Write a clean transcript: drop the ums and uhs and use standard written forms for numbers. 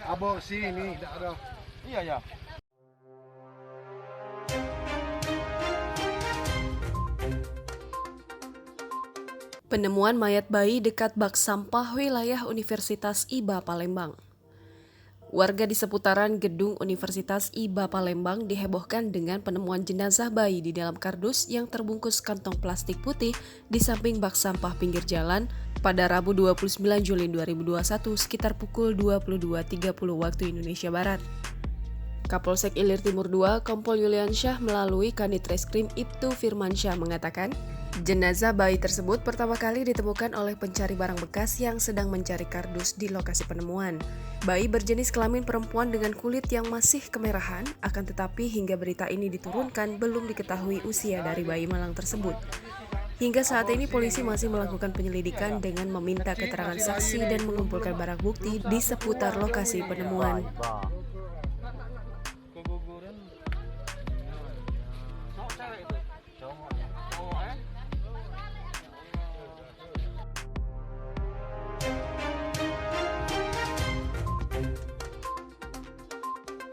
Aborsi ini tidak ada. Iya ya. Penemuan mayat bayi dekat bak sampah wilayah Universitas IBA Palembang. Warga di seputaran gedung Universitas IBA Palembang dihebohkan dengan penemuan jenazah bayi di dalam kardus yang terbungkus kantong plastik putih di samping bak sampah pinggir jalan pada Rabu 29 Juli 2021 sekitar pukul 22.30 waktu Indonesia Barat. Kapolsek Ilir Timur II, Kompol Yuliansyah melalui Kanit Reskrim Ibtu Firmansyah mengatakan, jenazah bayi tersebut pertama kali ditemukan oleh pencari barang bekas yang sedang mencari kardus di lokasi penemuan. Bayi berjenis kelamin perempuan dengan kulit yang masih kemerahan, akan tetapi hingga berita ini diturunkan belum diketahui usia dari bayi malang tersebut. Hingga saat ini polisi masih melakukan penyelidikan dengan meminta keterangan saksi dan mengumpulkan barang bukti di seputar lokasi penemuan.